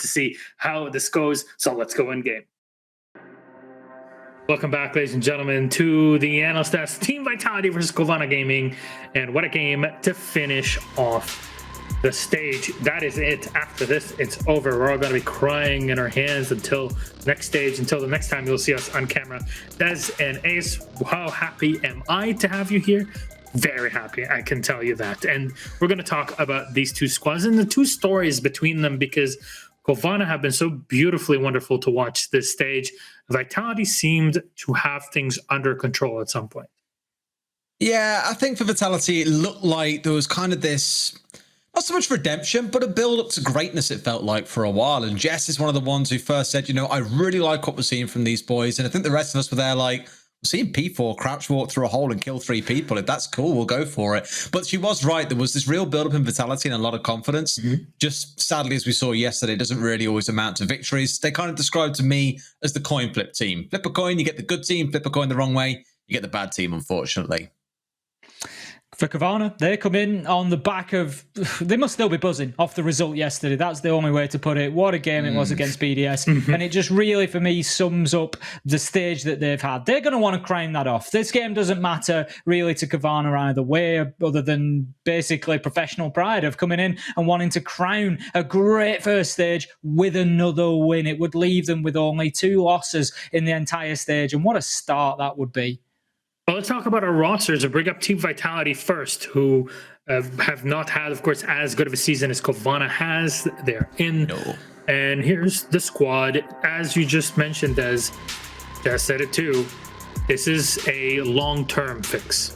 to see how this goes. So let's go in game. Welcome back, ladies and gentlemen, to the Analyst Desk Team Vitality versus Cowana Gaming. And what a game to finish off the stage. That is it. After this, it's over. We're all going to be crying in our hands until next stage, until the next time you'll see us on camera. Des and Ace, how happy am I to have you here? Very happy, I can tell you that. And we're going to talk about these two squads and the two stories between them, because Cowana have been so beautifully wonderful to watch this stage. Vitality seemed to have things under control at some point. Yeah, I think for Vitality, it looked like there was kind of this, not so much redemption, but a build up to greatness, it felt like, for a while. And Jess is one of the ones who first said, you know, I really like what we're seeing from these boys. And I think the rest of us were there like, seeing P4 crouch walk through a hole and kill 3 people. If that's cool, we'll go for it. But she was right. There was this real build-up in Vitality and a lot of confidence. Just sadly, as we saw yesterday, it doesn't really always amount to victories. They kind of described to me as the coin flip team. Flip a coin, you get the good team. Flip a coin the wrong way, you get the bad team, unfortunately. For Cowana, they come in on the back of, they must still be buzzing off the result yesterday. That's the only way to put it. What a game it was against BDS. And it just really, for me, sums up the stage that they've had. They're going to want to crown that off. This game doesn't matter really to Cowana either way, other than basically professional pride of coming in and wanting to crown a great first stage with another win. It would leave them with only 2 losses in the entire stage. And what a start that would be. Well, let's talk about our rosters and bring up Team Vitality first, who have not had, of course, as good of a season as Cowana has. They're in. No. And here's the squad. As you just mentioned, as Jess said it too, this is a long-term fix.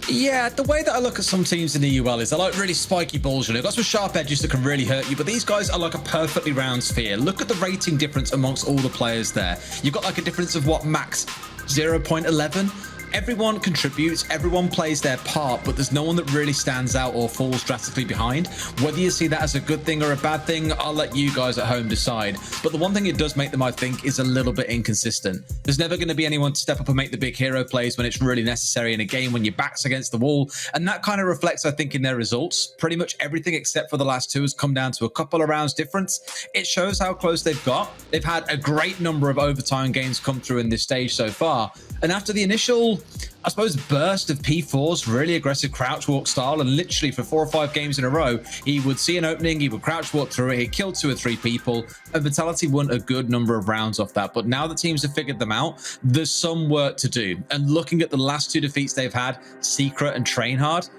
Yeah, the way that I look at some teams in the UL is they're like really spiky balls. You've got some sharp edges that can really hurt you, but these guys are like a perfectly round sphere. Look at the rating difference amongst all the players there. You've got like a difference of what, max 0.11? Everyone contributes, everyone plays their part, but there's no one that really stands out or falls drastically behind. Whether you see that as a good thing or a bad thing, I'll let you guys at home decide. But the one thing it does make them, I think, is a little bit inconsistent. There's never going to be anyone to step up and make the big hero plays when it's really necessary in a game when your back's against the wall. And that kind of reflects, I think, in their results. Pretty much everything except for the last 2 has come down to a couple of rounds difference. It shows how close they've got. They've had a great number of overtime games come through in this stage so far. And after the initial, I suppose, burst of P4's really aggressive crouch walk style, and literally for 4 or 5 games in a row, he would see an opening, he would crouch walk through it, he killed 2 or 3 people, and Vitality won a good number of rounds off that. But now the teams have figured them out, there's some work to do. And looking at the last 2 defeats they've had, Secret and Trainhard,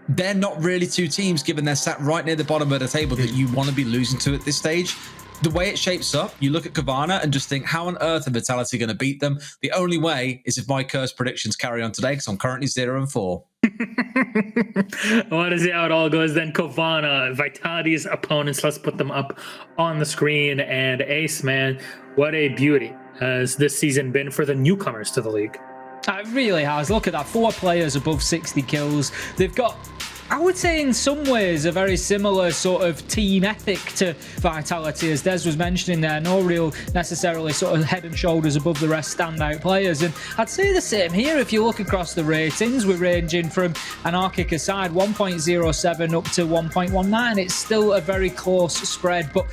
they're not really 2 teams, given they're sat right near the bottom of the table, that you want to be losing to at this stage. The way it shapes up, you look at Cowana and just think, how on earth are Vitality going to beat them? The only way is if my cursed predictions carry on today, because I'm currently 0-4. I want to see how it all goes then. Cowana, Vitality's opponents, let's put them up on the screen. And Ace, man, what a beauty has this season been for the newcomers to the league. It really has. Look at that, 4 players above 60 kills. They've got, I would say, in some ways, a very similar sort of team ethic to Vitality, as Des was mentioning there. No real necessarily sort of head and shoulders above the rest standout players. And I'd say the same here. If you look across the ratings, we're ranging from Anarchic aside, 1.07 up to 1.19. It's still a very close spread. But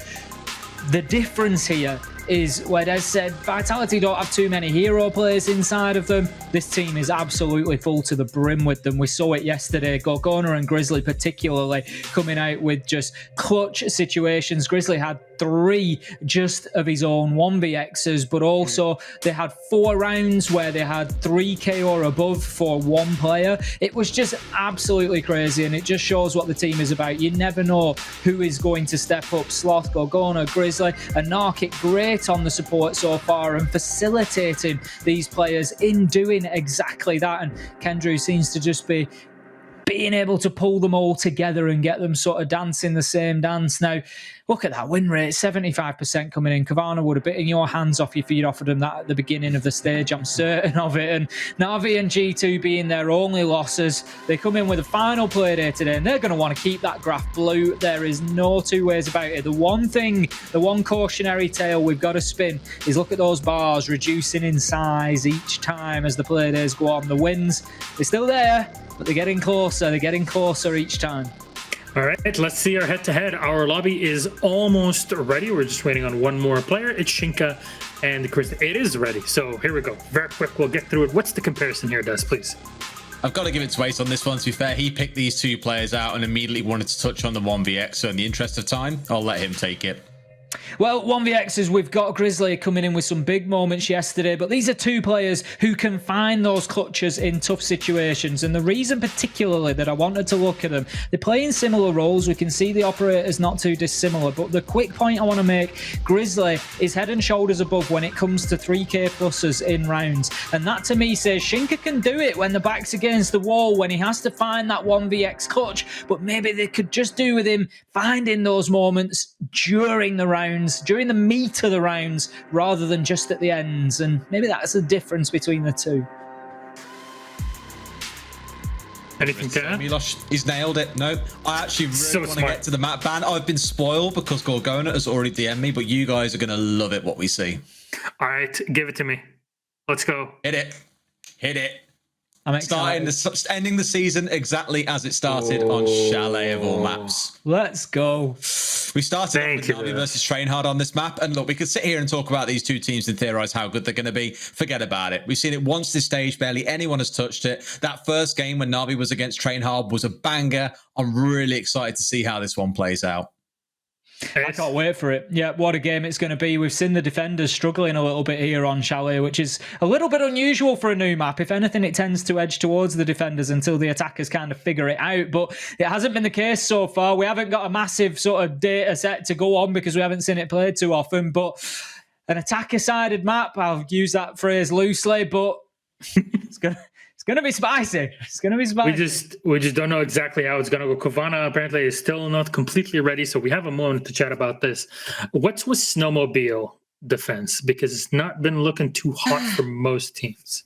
the difference here is, where Des said, Vitality don't have too many hero players inside of them. This team is absolutely full to the brim with them. We saw it yesterday. Gorgona and Grizzly particularly coming out with just clutch situations. Grizzly had 3 just of his own 1vx's, but also they had 4 rounds where they had 3k or above for 1 player. It was just absolutely crazy, and it just shows what the team is about. You never know who is going to step up. Sloth, Gorgona, Grizzly, Anarchic, great on the support so far and facilitating these players in doing exactly that. And Kendrew seems to just be being able to pull them all together and get them sort of dancing the same dance. Now, look at that win rate, 75% coming in. Cowana would have bitten your hands off if you'd offered them that at the beginning of the stage. I'm certain of it. And Na'Vi and G2 being their only losses, they come in with a final Playday today, and they're going to want to keep that graph blue. There is no 2 ways about it. The one cautionary tale we've got to spin is look at those bars reducing in size each time as the Playdays go on. The wins, they're still there, but they're getting closer. They're getting closer each time. All right, let's see our head-to-head. Our lobby is almost ready. We're just waiting on one more player. It's Shinka and Chris. It is ready. So here we go. Very quick. We'll get through it. What's the comparison here, Des, please? I've got to give it to Ace on this one, to be fair. He picked these two players out and immediately wanted to touch on the 1vx. So in the interest of time, I'll let him take it. Well, 1vx's, we've got Grizzly coming in with some big moments yesterday, but these are two players who can find those clutches in tough situations. And the reason particularly that I wanted to look at them, they're playing similar roles. We can see the operators not too dissimilar, but the quick point I want to make, Grizzly is head and shoulders above when it comes to 3k pluses in rounds. And that to me says Shinka can do it when the back's against the wall, when he has to find that 1vx clutch, but maybe they could just do with him finding those moments during the rounds, during the meat of the rounds, rather than just at the ends. And maybe that's the difference between the two. Anything to add? He's nailed it. No, I actually really want to get to the map ban. I've been spoiled because Cowana has already DM'd me, but you guys are going to love it what we see. All right, give it to me. Let's go. Hit it. Hit it. I'm excited. Ending the season exactly as it started on Chalet of all maps. Let's go. We started off with Navi versus Trainhard on this map, and look, we could sit here and talk about these two teams and theorize how good they're going to be. Forget about it. We've seen it once this stage. Barely anyone has touched it. That first game when Navi was against Trainhard was a banger. I'm really excited to see how this one plays out. I can't wait for it. Yeah, what a game it's going to be. We've seen the defenders struggling a little bit here on Chalet, which is a little bit unusual for a new map. If anything, it tends to edge towards the defenders until the attackers kind of figure it out. But it hasn't been the case so far. We haven't got a massive sort of data set to go on because we haven't seen it played too often. But an attacker-sided map, I'll use that phrase loosely, but it's going to be spicy. It's going to be spicy. We just don't know exactly how it's going to go. Cowana apparently is still not completely ready, so we have a moment to chat about this. What's with snowmobile defense? Because it's not been looking too hot for most teams.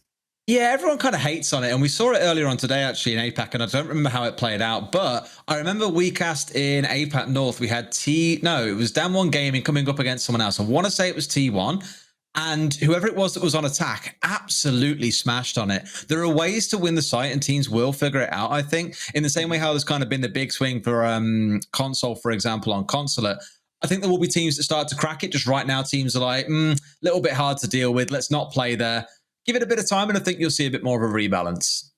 Yeah, everyone kind of hates on it, and we saw it earlier on today, actually, in APAC, and I don't remember how it played out, but I remember we cast in APAC North, we had it was Dan1 Gaming coming up against someone else. I want to say it was T1. And whoever it was that was on attack absolutely smashed on it. There are ways to win the site and teams will figure it out, I think. In the same way how there's kind of been the big swing for console, for example, on Consulate. I think there will be teams that start to crack it. Just right now, teams are like, little bit hard to deal with. Let's not play there. Give it a bit of time and I think you'll see a bit more of a rebalance.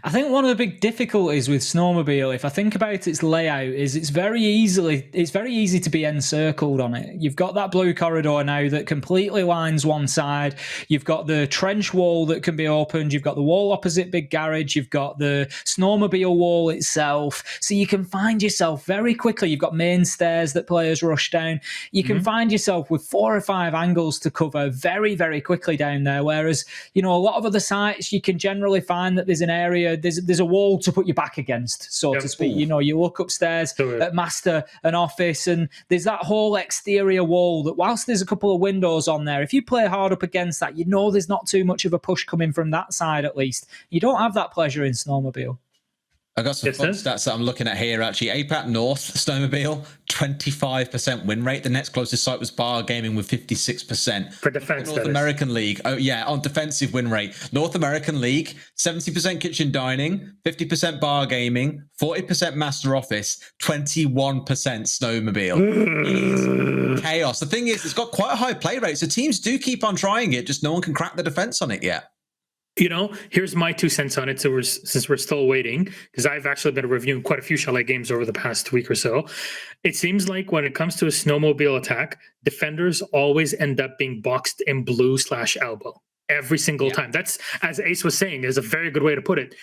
I think one of the big difficulties with Snowmobile, if I think about its layout, is it's very easy to be encircled on it. You've got that blue corridor now that completely lines one side. You've got the trench wall that can be opened. You've got the wall opposite Big Garage. You've got the Snowmobile wall itself. So you can find yourself very quickly. You've got main stairs that players rush down. You can find yourself with 4 or 5 angles to cover very, very quickly down there. Whereas, a lot of other sites, you can generally find that there's an area, there's a wall to put your back against, so to speak. You look upstairs at master and office, and there's that whole exterior wall that, whilst there's a couple of windows on there, if you play hard up against that, there's not too much of a push coming from that side. At least you don't have that pleasure in Snowmobile. I got some fun stats that I'm looking at here, actually. APAC North, Snowmobile, 25% win rate. The next closest site was Bar Gaming with 56%. For defense, North American League, on defensive win rate. North American League, 70% kitchen dining, 50% Bar Gaming, 40% Master Office, 21% Snowmobile. It is chaos. The thing is, it's got quite a high play rate, so teams do keep on trying it, just no one can crack the defense on it yet. Here's my 2 cents on it. So since we're still waiting, because I've actually been reviewing quite a few Chalet games over the past week or so, it seems like when it comes to a snowmobile attack, defenders always end up being boxed in blue/elbow every single time. That's, as Ace was saying, is a very good way to put it.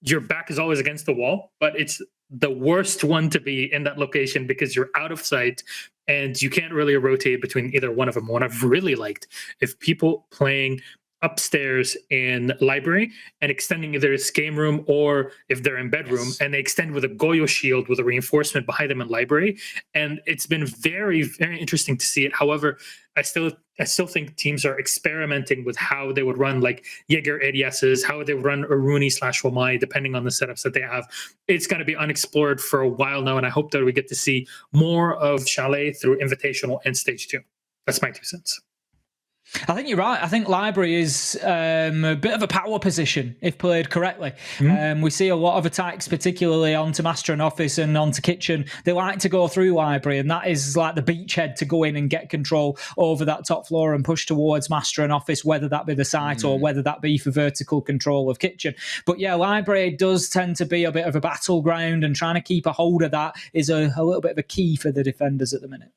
Your back is always against the wall, but it's the worst one to be in that location because you're out of sight and you can't really rotate between either one of them. What I've really liked, if people playing upstairs in library and extending either his game room or if they're in bedroom, and they extend with a Goyo shield with a reinforcement behind them in library. And it's been very, very interesting to see it. However, I still think teams are experimenting with how they would run like Jaeger ADSs, how they would run Aruni/Wamai, depending on the setups that they have. It's going to be unexplored for a while now, and I hope that we get to see more of Chalet through Invitational and Stage 2. That's my 2 cents. I think you're right. I think Library is a bit of a power position if played correctly. We see a lot of attacks, particularly onto Master and Office and onto Kitchen. They like to go through Library, and that is like the beachhead to go in and get control over that top floor and push towards Master and Office, whether that be the site or whether that be for vertical control of Kitchen. But yeah, Library does tend to be a bit of a battleground, and trying to keep a hold of that is a little bit of a key for the defenders at the minute.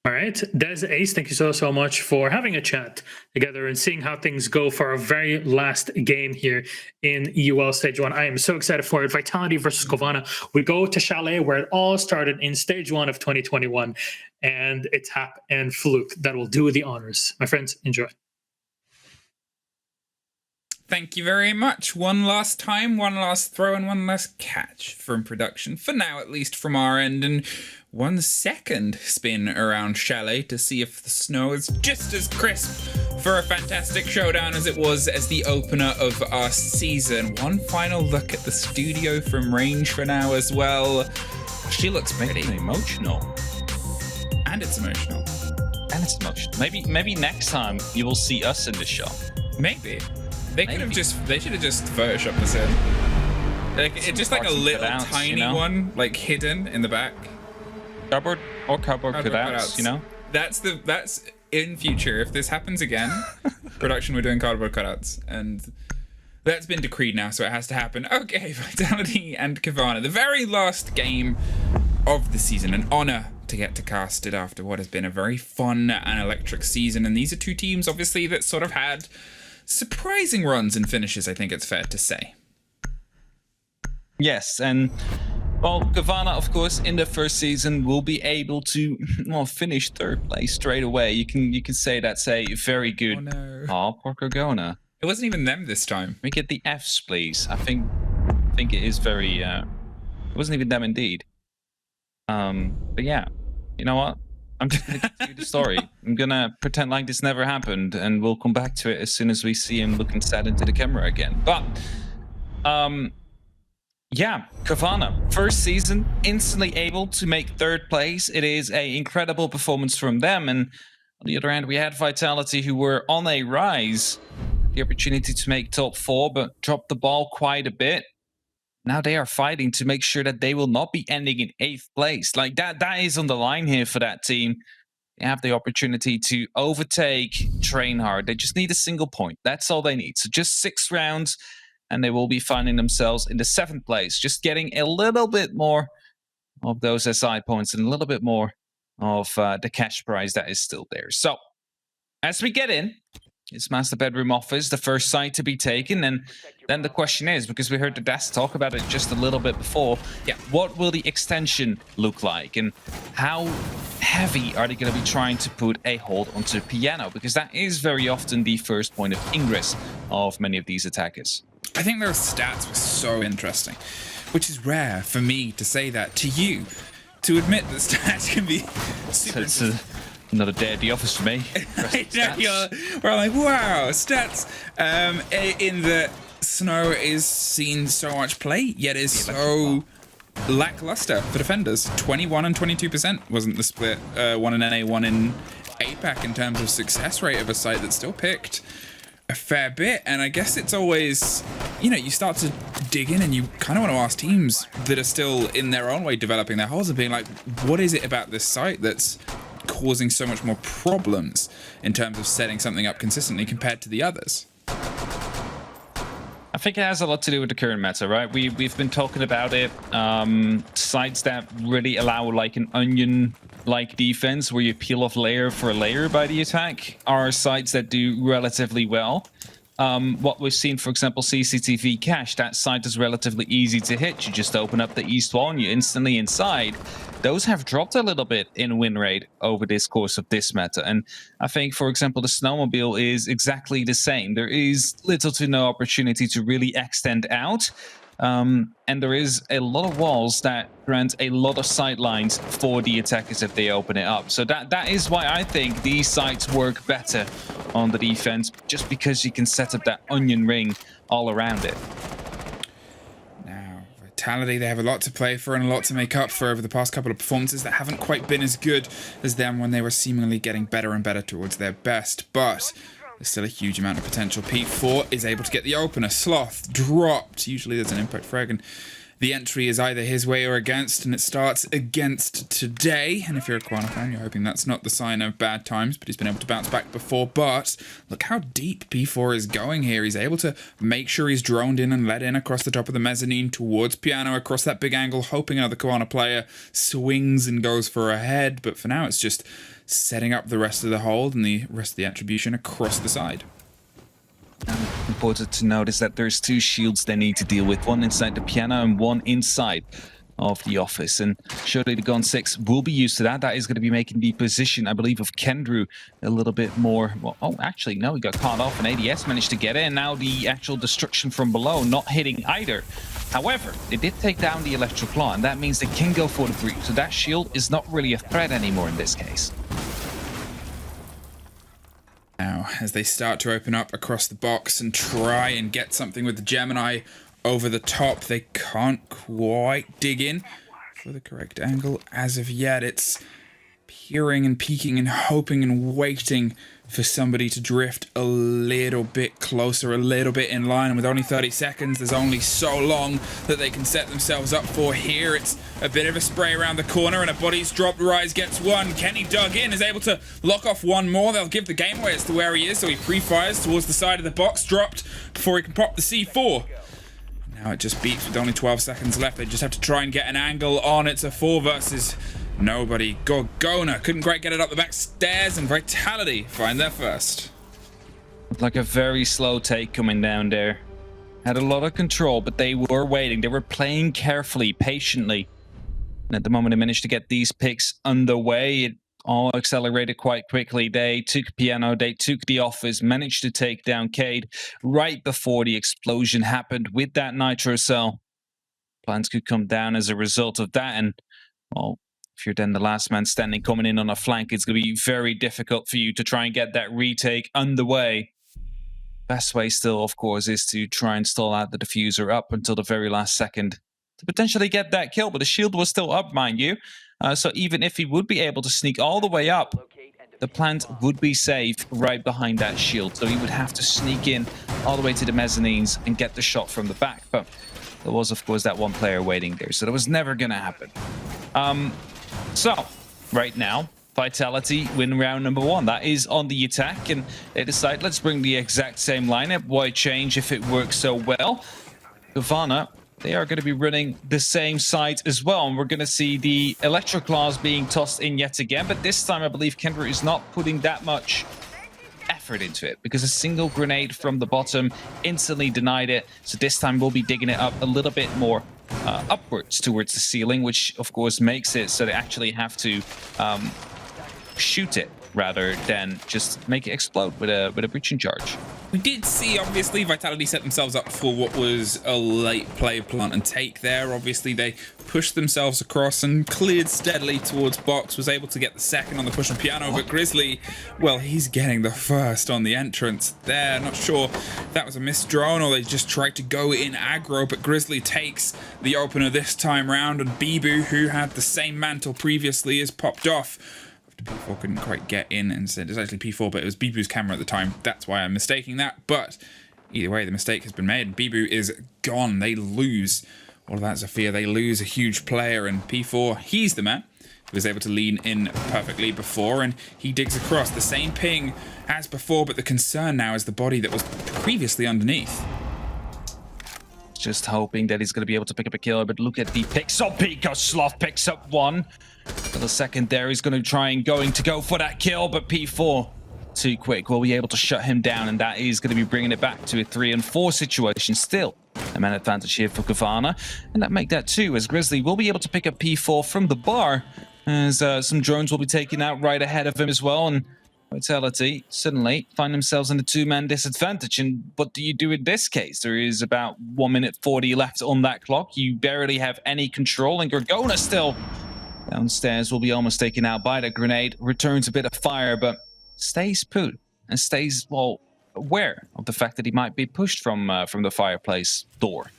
All right, Des Ace, thank you so much for having a chat together and seeing how things go for our very last game here in UL Stage 1. I am so excited for it. Vitality versus Cowana. We go to Chalet, where it all started in Stage 1 of 2021, and it's Hap and Fluke that will do the honors. My friends, enjoy. Thank you very much. One last time, one last throw, and one last catch from production, for now at least from our end, and 1 second spin around Chalet to see if the snow is just as crisp for a fantastic showdown as it was as the opener of our season. One final look at the studio from range for now as well. She looks pretty emotional. And it's emotional. And it's emotional. Maybe next time you will see us in the show. Maybe. They should have just photoshopped this in. Like, it's just like a little cutouts, tiny one, like hidden in the back. Cardboard cutouts, you know? That's in future. If this happens again, production, we're doing cardboard cutouts. And that's been decreed now, so it has to happen. Okay, Vitality and Cowana. The very last game of the season. An honor to get to cast it after what has been a very fun and electric season. And these are two teams, obviously, that sort of had surprising runs and finishes, I think it's fair to say. Yes, and well, Cowana, of course, in the first season will be able to finish third place straight away. You can say that's a very good. Oh no! Oh, poor Cowana. It wasn't even them this time. We get the Fs, please. I think it is very. It wasn't even them indeed. But yeah, you know what? I'm just going to continue the story. I'm going to pretend like this never happened, and we'll come back to it as soon as we see him looking sad into the camera again. But, yeah, Cowana, first season, instantly able to make third place. It is an incredible performance from them. And on the other hand, we had Vitality, who were on a rise. The opportunity to make top 4, but dropped the ball quite a bit. Now they are fighting to make sure that they will not be ending in 8th place. Like that is on the line here for that team. They have the opportunity to overtake, train hard. They just need a single point. That's all they need. So just 6 rounds, and they will be finding themselves in the 7th place. Just getting a little bit more of those SI points and a little bit more of the cash prize that is still there. So as we get in, it's Master Bedroom Office, the first site to be taken. And then the question is, because we heard the desk talk about it just a little bit before, what will the extension look like? And how heavy are they going to be trying to put a hold onto the piano? Because that is very often the first point of ingress of many of these attackers. I think those stats were so interesting, which is rare for me to say that to you. To admit that stats can be super another day at the office for me. We're like, wow, stats. In the snow is seen so much play, yet is so lackluster for defenders. 21 and 22% wasn't the split. 1 in NA, 1 in APAC in terms of success rate of a site that still picked a fair bit. And I guess it's always, you start to dig in and you kind of want to ask teams that are still in their own way developing their holes and being like, what is it about this site that's causing so much more problems in terms of setting something up consistently compared to the others? I think it has a lot to do with the current meta, right? We've been talking about it. Sites that really allow like an onion-like defense where you peel off layer for layer by the attack are sites that do relatively well. What we've seen, for example, CCTV Cache, that site is relatively easy to hit. You just open up the east wall and you're instantly inside. Those have dropped a little bit in win rate over this course of this meta. And I think, for example, the Snowmobile is exactly the same. There is little to no opportunity to really extend out. And there is a lot of walls that grant a lot of sidelines for the attackers if they open it up. So that is why I think these sites work better on the defense, just because you can set up that onion ring all around it. Now, Vitality, they have a lot to play for and a lot to make up for over the past couple of performances that haven't quite been as good as them when they were seemingly getting better and better towards their best. But there's still a huge amount of potential. P4 is able to get the opener. Sloth dropped. Usually there's an impact frag, and the entry is either his way or against, and it starts against today. And if you're a Cowana fan, you're hoping that's not the sign of bad times, but he's been able to bounce back before. But look how deep P4 is going here. He's able to make sure he's droned in and let in across the top of the mezzanine towards Piano, across that big angle, hoping another Cowana player swings and goes for a head. But for now, it's just setting up the rest of the hold and the rest of the attribution across the side. Important to note is that there's 2 shields they need to deal with, one inside the piano and one inside of the office, and surely the Gun 6 will be used to that. That is going to be making the position, I believe, of Kendrew a little bit more, well, oh, actually, no, he got caught off, and ADS managed to get in. Now the actual destruction from below not hitting either. However, they did take down the Electro Claw, and that means they can go for the breach, so that shield is not really a threat anymore in this case. Now, as they start to open up across the box and try and get something with the Gemini over the top, they can't quite dig in for the correct angle as of yet. It's peering and peeking and hoping and waiting for somebody to drift a little bit closer, a little bit in line. And with only 30 seconds, there's only so long that they can set themselves up for here. It's a bit of a spray around the corner and a body's dropped. Rise gets one. Kenny dug in, is able to lock off one more. They'll give the game away as to where he is, so he pre-fires towards the side of the box, dropped before he can pop the C4. Now it just beeps with only 12 seconds left. They just have to try and get an angle on. It's a 4 versus nobody. Gorgona couldn't quite get it up the back stairs, and Vitality find their first. Like a very slow take coming down there. Had a lot of control, but they were waiting. They were playing carefully, patiently. And at the moment they managed to get these picks underway, it all accelerated quite quickly. They took Piano, they took the office, managed to take down Cade right before the explosion happened with that nitro cell. Plans could come down as a result of that, and well, if you're then the last man standing coming in on a flank, it's going to be very difficult for you to try and get that retake underway. Best way still, of course, is to try and stall out the diffuser up until the very last second to potentially get that kill, but the shield was still up, mind you. So even if he would be able to sneak all the way up, the plant would be safe right behind that shield. So he would have to sneak in all the way to the mezzanines and get the shot from the back. But there was, of course, that one player waiting there, so that was never going to happen. So, right now, Vitality win round number 1. That is on the attack, and they decide, let's bring the exact same lineup. Why change if it works so well? Cowana, they are going to be running the same side as well, and we're going to see the Electro Claws being tossed in yet again, but this time I believe Kendra is not putting that much effort into it, because a single grenade from the bottom instantly denied it. So this time we'll be digging it up a little bit more upwards towards the ceiling, which of course makes it so they actually have to shoot it rather than just make it explode with a breaching charge. We did see, obviously, Vitality set themselves up for what was a late play plant and take there. Obviously, they pushed themselves across and cleared steadily towards box, was able to get the second on the push on Piano, but Grizzly, well, he's getting the first on the entrance there. Not sure if that was a missed drone or they just tried to go in aggro, but Grizzly takes the opener this time round, and Bibu, who had the same mantle previously, is popped off. P4 couldn't quite get in, and said it's actually P4, but it was Bibu's camera at the time. That's why I'm mistaking that. But either way, the mistake has been made. Bibu is gone. They lose all of that Zofia. They lose a huge player, and P4, he's the man who was able to lean in perfectly before, and he digs across the same ping as before, but the concern now is the body that was previously underneath. Just hoping that he's going to be able to pick up a kill, but look at the picks up. Pico Sloth picks up one. For the second there, he's going to try and go for that kill, but P4 too quick will be able to shut him down, and that is going to be bringing it back to a 3 and 4 situation. Still a man advantage here for Cowana, and that make that 2 as Grizzly will be able to pick up P4 from the bar, as some drones will be taken out right ahead of him as well, and Vitality suddenly find themselves in a 2-man disadvantage. And what do you do in this case? There is about 1 minute 40 left on that clock. You barely have any control, and Gorgona still downstairs will be almost taken out by the grenade. Returns a bit of fire, but stays put and stays, well, aware of the fact that he might be pushed from the fireplace door.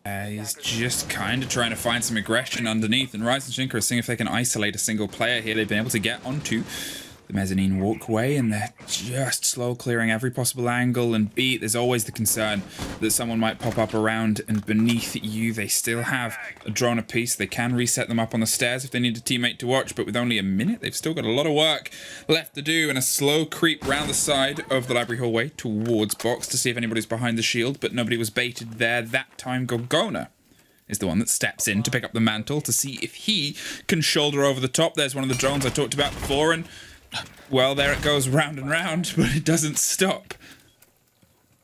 He's just kind of trying to find some aggression underneath, and Rise and Shinka are seeing if they can isolate a single player here. They've been able to get onto the mezzanine walkway, and they're just slow clearing every possible angle and beat. There's always the concern that someone might pop up around and beneath you. They still have a drone apiece. They can reset them up on the stairs if they need a teammate to watch, but with only a minute, they've still got a lot of work left to do, and a slow creep round the side of the library hallway towards box to see if anybody's behind the shield, but nobody was baited there that time. Gorgona is the one that steps in to pick up the mantle to see if he can shoulder over the top. There's one of the drones I talked about before, and well, there it goes round and round, but it doesn't stop.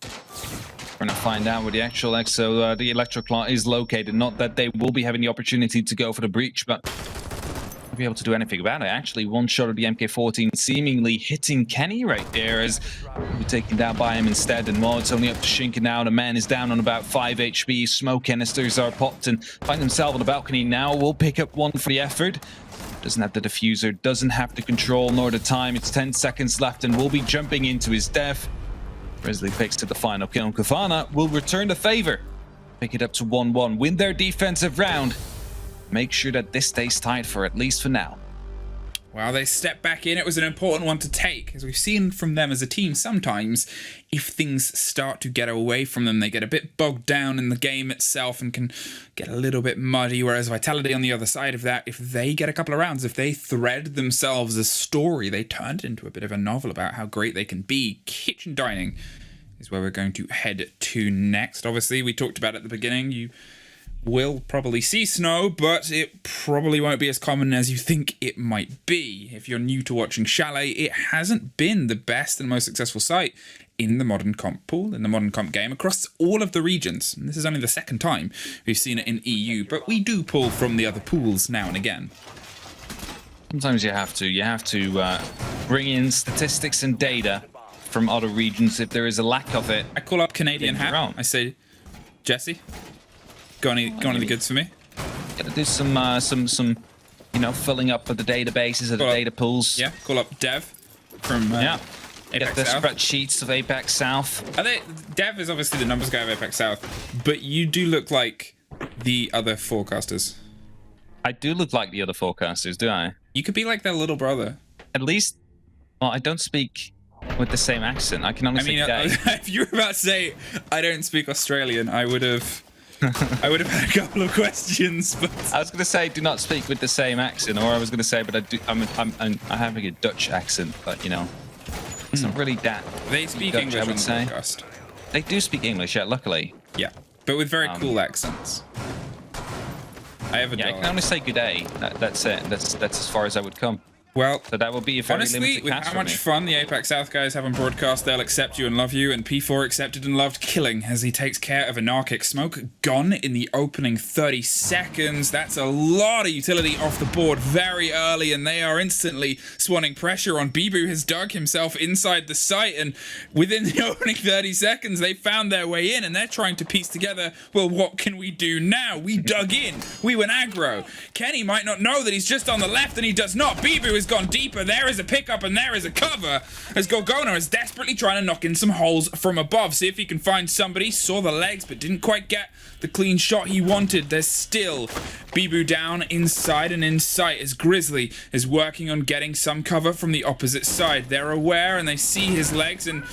We're going to find out where the actual the Electroclaw is located. Not that they will be having the opportunity to go for the breach, but won't be able to do anything about it. Actually, one shot of the MK14 seemingly hitting Kenny right there as we're taken down by him instead. And while it's only up to Shinka now, the man is down on about 5 HP. Smoke canisters are popped and find himself on the balcony now. We'll pick up one for the effort. Doesn't have the diffuser, doesn't have the control nor the time. It's 10 seconds left and we'll be jumping into his death. Grizzly picks to the final kill. Cowana will return the favor. Pick it up to 1-1. Win their defensive round. Make sure that this stays tight for at least for now. Well, they step back in. It was an important one to take. As we've seen from them as a team, sometimes if things start to get away from them, they get a bit bogged down in the game itself and can get a little bit muddy. Whereas Vitality on the other side of that, if they get a couple of rounds, if they thread themselves a story, they turn it into a bit of a novel about how great they can be. Kitchen dining is where we're going to head to next. Obviously, we talked about at the beginning, you will probably see snow, but it probably won't be as common as you think it might be. If you're new to watching Chalet, it hasn't been the best and most successful site in the modern comp pool, in the modern comp game, across all of the regions. And this is only the second time we've seen it in EU, but we do pull from the other pools now and again. Sometimes you have to bring in statistics and data from other regions if there is a lack of it. I call up Canadian Hat. I say, Jesse, got any the goods for me? Gotta do some filling up of the databases of the data pools. Yeah, call up Dev from Get Apex the South. spreadsheets of Apex South. Dev is obviously the numbers guy of Apex South, but you do look like the other forecasters. I do look like the other forecasters, do I? You could be like their little brother. At least, well, I don't speak with the same accent. I can only say day. If you were about to say I don't speak Australian, I would have had a couple of questions. But I was going to say do not speak with the same accent, or I was going to say, but I do. I'm having a Dutch accent, but it's not really that. They speak Dutch, English I would on the say. podcast. They do speak English, yeah. Luckily. Yeah, but with very cool accents. I have a Yeah, I dog. can only say good day. That's it. That's as far as I would come. Well, So that will be a very honestly, limited with cast how for much me. fun the Apex South guys have on broadcast, they'll accept you and love you, and P4 accepted and loved Killing as he takes care of Anarchic. Smoke gone in the opening 30 seconds. That's a lot of utility off the board very early, and they are instantly swanning pressure on. Bibu has dug himself inside the site, and within the opening 30 seconds, they found their way in, and they're trying to piece together, well, what can we do now? We dug in. We went aggro. Kenny might not know that he's just on the left, and he does not. Bibu has gone deeper. There is a pickup and there is a cover as Gorgona is desperately trying to knock in some holes from above. See if he can find somebody. Saw the legs but didn't quite get the clean shot he wanted. There's still Bibu down inside and in sight as Grizzly is working on getting some cover from the opposite side. They're aware and they see his legs, and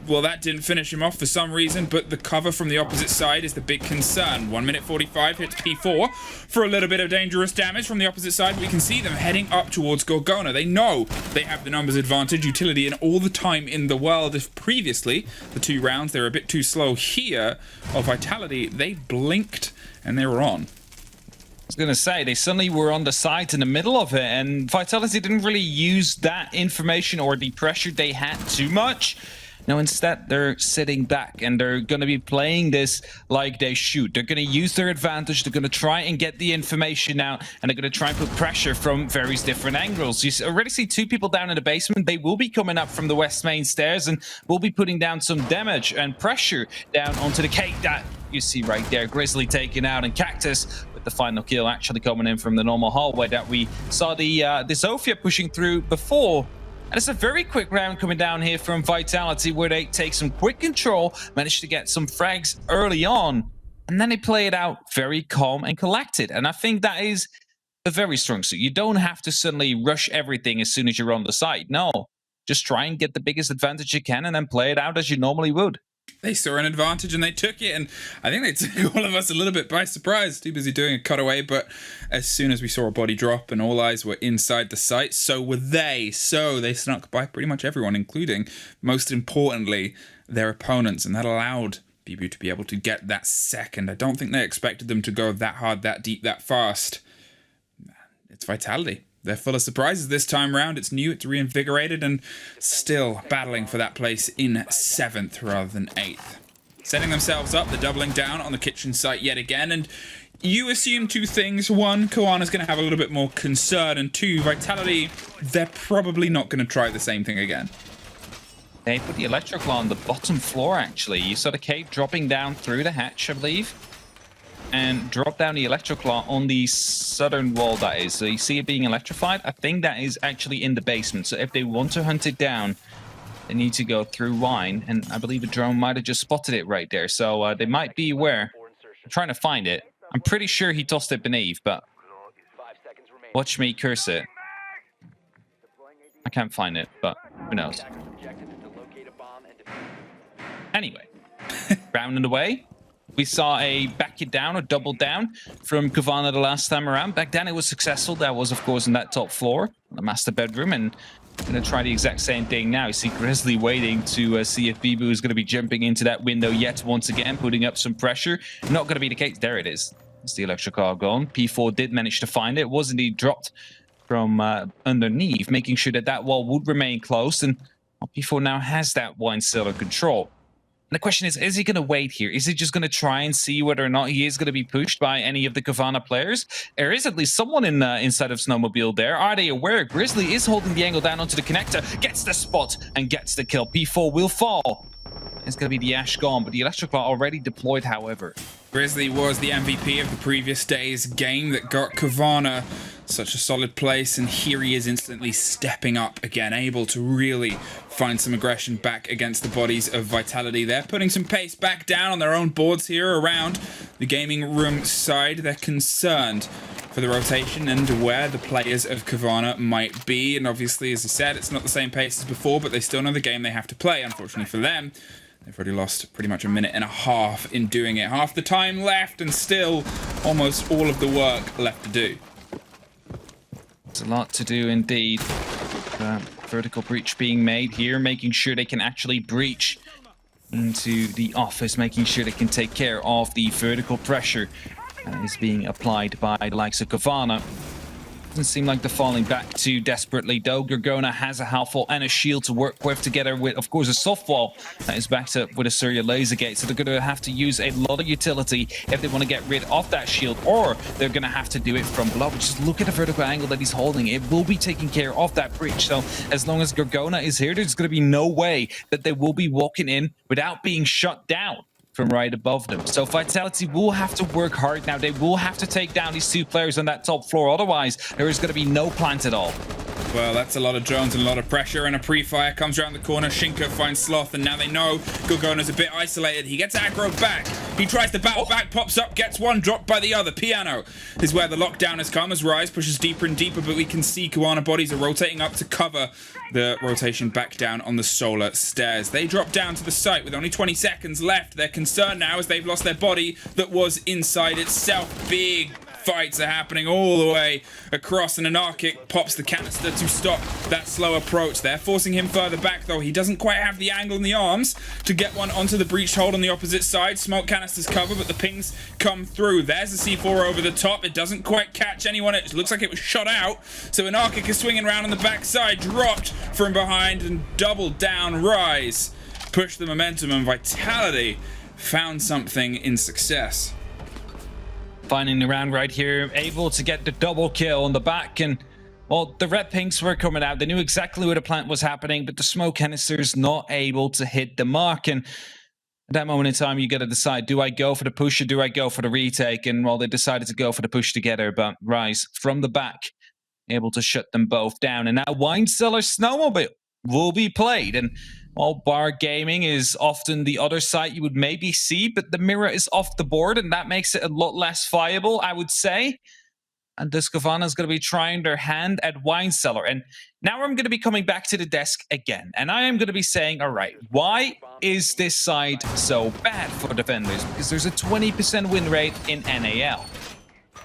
well, that didn't finish him off for some reason, but the cover from the opposite side is the big concern. 1 minute 45 hits P4 for a little bit of dangerous damage from the opposite side. We can see them heading up towards Gorgona. They know they have the numbers advantage, utility, and all the time in the world. If previously, the 2 rounds, they were a bit too slow here of Vitality, they blinked and they were on. I was going to say, they suddenly were on the side in the middle of it, and Vitality didn't really use that information or the pressure they had too much. No, instead, they're sitting back and they're going to be playing this like they shoot. They're going to use their advantage. They're going to try and get the information out, and they're going to try and put pressure from various different angles. You already see 2 people down in the basement. They will be coming up from the west main stairs and will be putting down some damage and pressure down onto the cake that you see right there. Grizzly taken out, and Cactus with the final kill actually coming in from the normal hallway that we saw the Zofia pushing through before. And it's a very quick round coming down here from Vitality, where they take some quick control, manage to get some frags early on. And then they play it out very calm and collected. And I think that is a very strong suit. You don't have to suddenly rush everything as soon as you're on the site. No, just try and get the biggest advantage you can and then play it out as you normally would. They saw an advantage and they took it, and I think they took all of us a little bit by surprise. Too busy doing a cutaway, but as soon as we saw a body drop and all eyes were inside the site, so were they. So they snuck by pretty much everyone, including, most importantly, their opponents, and that allowed BBU to be able to get that second. I don't think they expected them to go that hard, that deep, that fast. It's Vitality. They're full of surprises this time round. It's new, it's reinvigorated, and still battling for that place in 7th rather than 8th. Setting themselves up, they're doubling down on the kitchen site yet again, and you assume two things. One, Cowana's going to have a little bit more concern, and two, Vitality, they're probably not going to try the same thing again. They put the electrical on the bottom floor, actually. You saw the cave dropping down through the hatch, I believe, and drop down the electrical on the southern wall, that is. So you see it being electrified. I think that is actually in the basement. So if they want to hunt it down, they need to go through wine. And I believe a drone might have just spotted it right there. So they might be aware. I'm trying to find it. I'm pretty sure he tossed it beneath, but watch me curse it. I can't find it, but who knows. Anyway, round and away. We saw a back it down or double down from Cowana the last time around. Back then it was successful. That was, of course, in that top floor, the master bedroom. And I'm going to try the exact same thing now. You see Grizzly waiting to see if BBU is going to be jumping into that window yet once again, putting up some pressure. Not going to be the case. There it is. It's the electric car gone. P4 did manage to find it. It was indeed dropped from underneath, making sure that that wall would remain closed. And P4 now has that wine cellar control. And the question is he going to wait here? Is he just going to try and see whether or not he is going to be pushed by any of the Cowana players? There is at least someone in inside of Snowmobile there. Are they aware? Grizzly is holding the angle down onto the connector, gets the spot, and gets the kill. P4 will fall. It's going to be the Ash gone, but the electric bar already deployed, however. Grizzly was the MVP of the previous day's game that got Cowana such a solid place, and here he is instantly stepping up again, able to really find some aggression back against the bodies of Vitality. They're putting some pace back down on their own boards here around the gaming room side. They're concerned for the rotation and where the players of Cowana might be, and obviously, as I said, it's not the same pace as before, but they still know the game they have to play. Unfortunately for them, they've already lost pretty much a minute and a half in doing it. Half the time left and still almost all of the work left to do. It's a lot to do indeed. Vertical breach being made here, making sure they can actually breach into the office, making sure they can take care of the vertical pressure that is being applied by the likes of Cowana. Doesn't seem like they're falling back too desperately, though. Gorgona has a Halfwall and a shield to work with, together with, of course, a softwall that is backed up with a Surya laser gate. So they're going to have to use a lot of utility if they want to get rid of that shield, or they're going to have to do it from below. But just look at the vertical angle that he's holding. It will be taking care of that breach. So as long as Gorgona is here, there's going to be no way that they will be walking in without being shut down from right above them. So Vitality will have to work hard now. They will have to take down these two players on that top floor. Otherwise, there is going to be no plant at all. Well, that's a lot of drones and a lot of pressure, and a pre-fire comes around the corner. Shinko finds Sloth, and now they know Gorgona's a bit isolated. He gets aggro back. He tries to battle back, pops up, gets one, dropped by the other. Piano is where the lockdown has come as Rise pushes deeper and deeper, but we can see Cowana bodies are rotating up to cover the rotation back down on the solar stairs. They drop down to the site with only 20 seconds left. They're concerned now as they've lost their body that was inside itself. Big fights are happening all the way across, and Anarchic pops the canister to stop that slow approach. They're forcing him further back, though. He doesn't quite have the angle in the arms to get one onto the breach hold on the opposite side. Smoke canisters cover, but the pings come through. There's the C4 over the top. It doesn't quite catch anyone. It looks like it was shot out. So Anarchic is swinging around on the backside, dropped from behind, and doubled down. Rise pushed the momentum, and Vitality found something in success. Finding the round right here, able to get the double kill on the back, and well, the red pinks were coming out. They knew exactly where the plant was happening, but the smoke canisters not able to hit the mark. And at that moment in time, you got to decide, do I go for the push or do I go for the retake? And well, they decided to go for the push together, but Rise from the back able to shut them both down. And now Wine Cellar Snowmobile will be played, and Well, Bar Gaming is often the other side you would maybe see, but the mirror is off the board, and that makes it a lot less viable, I would say. And this Cowana is going to be trying their hand at Wine Cellar. And now I'm going to be coming back to the desk again. And I am going to be saying, all right, why is this side so bad for defenders? Because there's a 20% win rate in NAL.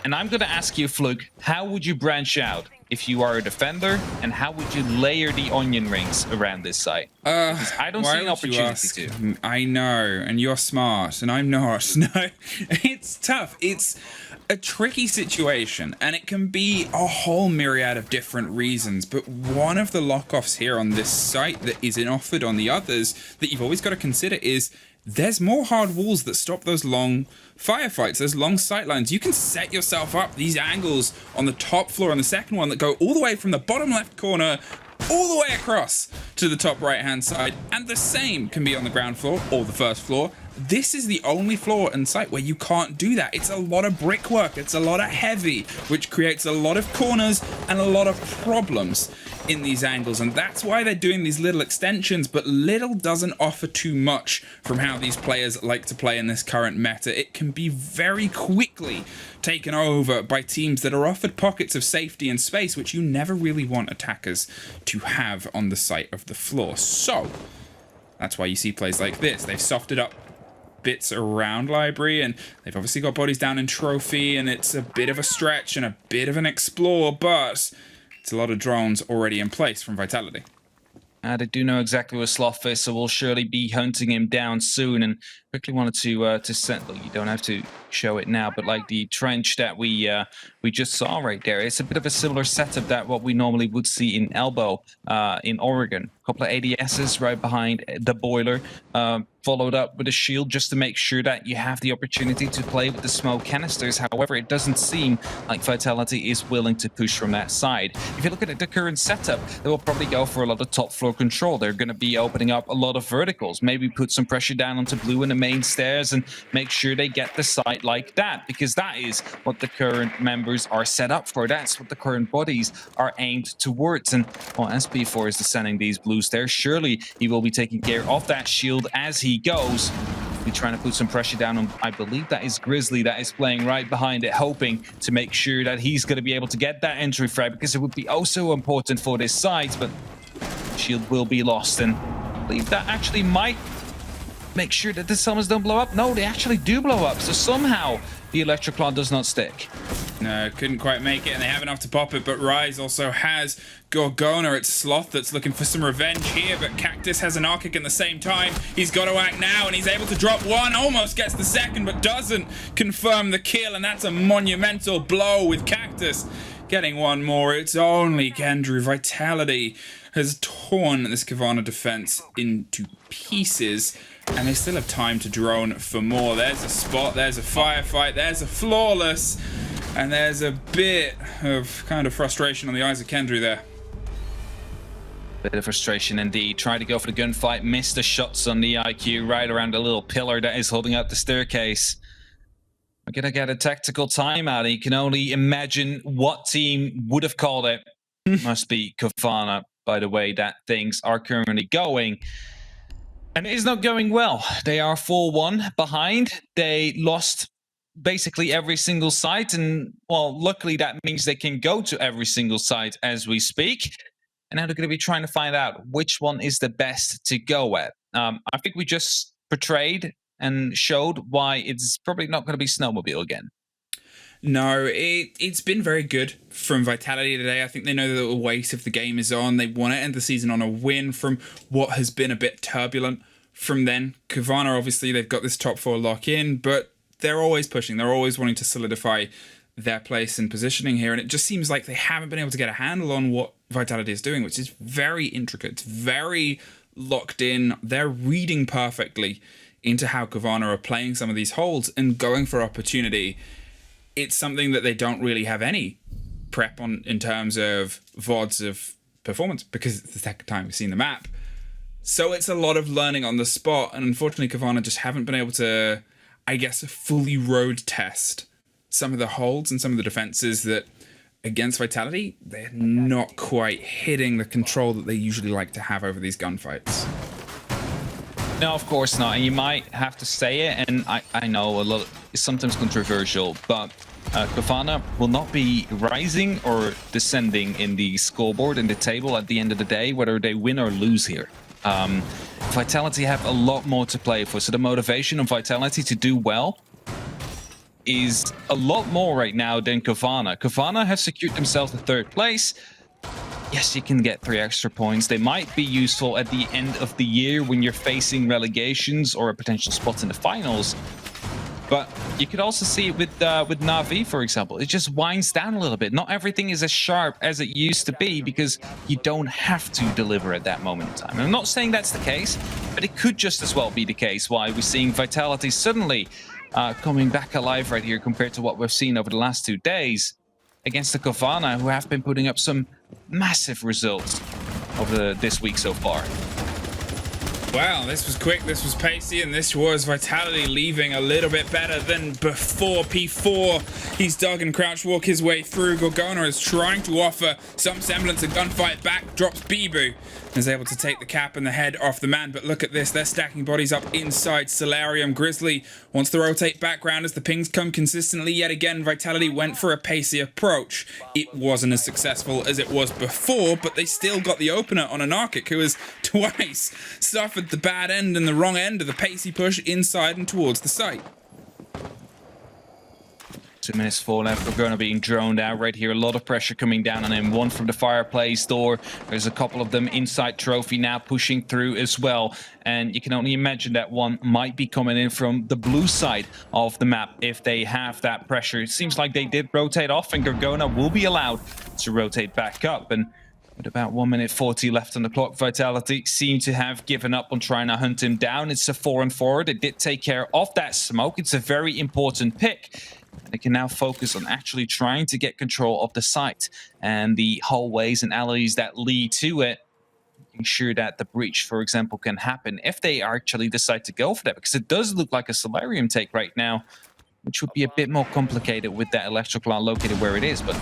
And I'm going to ask you, Fluke, how would you branch out if you are a defender? And how would you layer the onion rings around this site? Because I don't see an opportunity to. I know, and you're smart, and I'm not. No, it's tough. It's a tricky situation, and it can be a whole myriad of different reasons, but one of the lock-offs here on this site that isn't offered on the others that you've always got to consider is there's more hard walls that stop those long firefights, those long sight lines. You can set yourself up these angles on the top floor on the second one that go all the way from the bottom left corner all the way across to the top right hand side, and the same can be on the ground floor or the first floor. This is the only floor in sight where you can't do that. It's a lot of brickwork, it's a lot of heavy, which creates a lot of corners and a lot of problems in these angles, and that's why they're doing these little extensions. But little doesn't offer too much from how these players like to play in this current meta. It can be very quickly taken over by teams that are offered pockets of safety and space, which you never really want attackers to have on the site of the floor. So that's why you see plays like this. They've softened up bits around library, and they've obviously got bodies down in trophy, and it's a bit of a stretch and a bit of an explore, but it's a lot of drones already in place from Vitality. They do know exactly where Sloth is, so we'll surely be hunting him down soon. And quickly wanted to set. Look, you don't have to show it now, but like the trench that we just saw right there, it's a bit of a similar setup that what we normally would see in Elbow in Oregon. A couple of ADSs right behind the boiler, followed up with a shield just to make sure that you have the opportunity to play with the smoke canisters. However, it doesn't seem like Vitality is willing to push from that side. If you look at the current setup, they will probably go for a lot of top floor control. They're going to be opening up a lot of verticals, maybe put some pressure down onto blue in the main stairs and make sure they get the site like that, because that is what the current members are set up for. That's what the current bodies are aimed towards. And well, SP4 is descending these blue stairs. Surely he will be taking care of that shield as he goes. Be trying to put some pressure down on, I believe that is Grizzly that is playing right behind it, hoping to make sure that he's going to be able to get that entry frag, because it would be oh so important for this side. But shield will be lost, and I believe that actually might make sure that the summons don't blow up. No, they actually do blow up, so somehow the Electroclaw does not stick. No, couldn't quite make it, and they have enough to pop it, but Rise also has Gorgona. It's Sloth that's looking for some revenge here, but Cactus has an Arctic in the same time. He's got to act now, and he's able to drop one, almost gets the second, but doesn't confirm the kill, and that's a monumental blow with Cactus getting one more. It's only Gendry. Vitality has torn this Cowana defense into pieces, and they still have time to drone for more. There's a spot, there's a firefight, there's a flawless, and there's a bit of kind of frustration on the eyes of Kendry there. Bit of frustration indeed. Tried to go for the gunfight, missed the shots on the IQ right around the little pillar that is holding up the staircase. We're gonna get a tactical timeout, and you can only imagine what team would have called it. Must be Cowana, by the way that things are currently going. And it is not going well. They are 4-1 behind. They lost basically every single site, and well, luckily that means they can go to every single site as we speak. And now they're going to be trying to find out which one is the best to go at. I think we just portrayed and showed why it's probably not going to be Snowmobile again. No, it's been very good from Vitality today. I think they know that the weight of the game is on. They want to end the season on a win from what has been a bit turbulent from then. Cowana, obviously, they've got this top 4 lock in, but they're always pushing. They're always wanting to solidify their place and positioning here, and it just seems like they haven't been able to get a handle on what Vitality is doing, which is very intricate. It's very locked in. They're reading perfectly into how Cowana are playing some of these holds and going for opportunity. It's something that they don't really have any prep on in terms of VODs of performance, because it's the second time we've seen the map. So it's a lot of learning on the spot, and unfortunately Cowana just haven't been able to, I guess, fully road test some of the holds and some of the defenses that against Vitality, they're not quite hitting the control that they usually like to have over these gunfights. No, of course not. And you might have to say it, and I know it's sometimes controversial, but Cowana will not be rising or descending in the scoreboard and the table at the end of the day, whether they win or lose here. Vitality have a lot more to play for, so the motivation of Vitality to do well is a lot more right now than Cowana. Cowana have secured themselves the 3rd place. Yes, you can get 3 extra points. They might be useful at the end of the year when you're facing relegations or a potential spot in the finals. But you could also see it with Na'Vi, for example. It just winds down a little bit. Not everything is as sharp as it used to be because you don't have to deliver at that moment in time. And I'm not saying that's the case, but it could just as well be the case why we're seeing Vitality suddenly coming back alive right here compared to what we've seen over the last 2 days against the Cowana, who have been putting up some massive results over this week so far. Wow, this was quick, this was pacey, and this was Vitality leaving a little bit better than before. P4, he's dug and crouch walk his way through. Gorgona is trying to offer some semblance of gunfight back, drops Bibu, is able to take the cap and the head off the man. But look at this, they're stacking bodies up inside Solarium. Grizzly wants to rotate background as the pings come consistently. Yet again, Vitality went for a pacey approach. It wasn't as successful as it was before, but they still got the opener on Anarchic, who has twice suffered the bad end and the wrong end of the pacey push inside and towards the site. 2 minutes 4 left. We're going to be droned out right here. A lot of pressure coming down on him. One from the fireplace door. There's a couple of them inside Trophy now pushing through as well. And you can only imagine that one might be coming in from the blue side of the map if they have that pressure. It seems like they did rotate off, and Gorgona will be allowed to rotate back up. And with about 1 minute 40 left on the clock, Vitality seem to have given up on trying to hunt him down. It's a 4-on-4. They did take care of that smoke. It's a very important pick. They can now focus on actually trying to get control of the site and the hallways and alleys that lead to it. Making sure that the breach, for example, can happen if they actually decide to go for that. Because it does look like a Solarium take right now, which would be a bit more complicated with that electrical line located where it is. But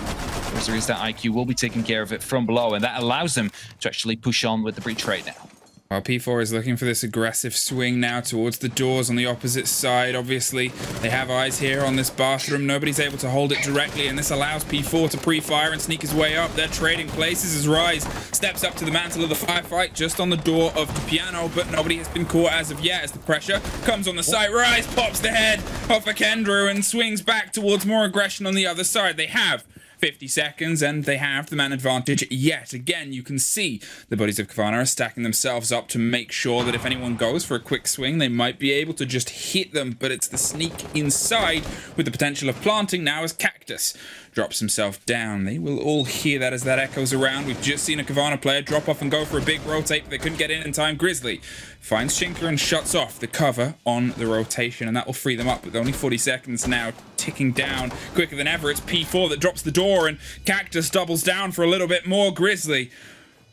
there is that IQ will be taking care of it from below, and that allows them to actually push on with the breach right now. Well, P4 is looking for this aggressive swing now towards the doors on the opposite side. Obviously, they have eyes here on this bathroom. Nobody's able to hold it directly, and this allows P4 to pre-fire and sneak his way up. They're trading places as Rise steps up to the mantle of the firefight just on the door of the piano, but nobody has been caught as of yet as the pressure comes on the site. Rise pops the head off of Kendrew and swings back towards more aggression on the other side. They have 50 seconds, and they have the man advantage yet again. You can see the bodies of Cowana are stacking themselves up to make sure that if anyone goes for a quick swing, they might be able to just hit them, but it's the sneak inside with the potential of planting now as Cactus drops himself down. They will all hear that as that echoes around. We've just seen a Cowana player drop off and go for a big rotate, but they couldn't get in time. Grizzly finds Shinker and shuts off the cover on the rotation, and that will free them up with only 40 seconds now ticking down quicker than ever. It's P4 that drops the door, and Cactus doubles down for a little bit more. Grizzly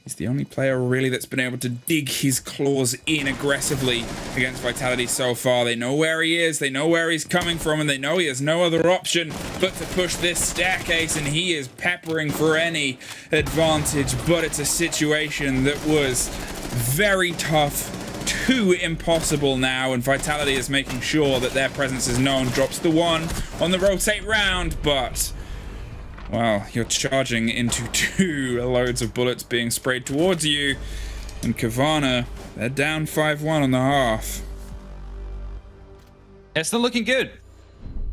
is the only player really that's been able to dig his claws in aggressively against Vitality so far. They know where he is, they know where he's coming from, and they know he has no other option but to push this staircase, and he is peppering for any advantage. But it's a situation that was very tough, too impossible now, and Vitality is making sure that their presence is known. Drops the one on the rotate round, but well, you're charging into 2 loads of bullets being sprayed towards you, and Cowana, they're down 5-1 on the half. It's not looking good.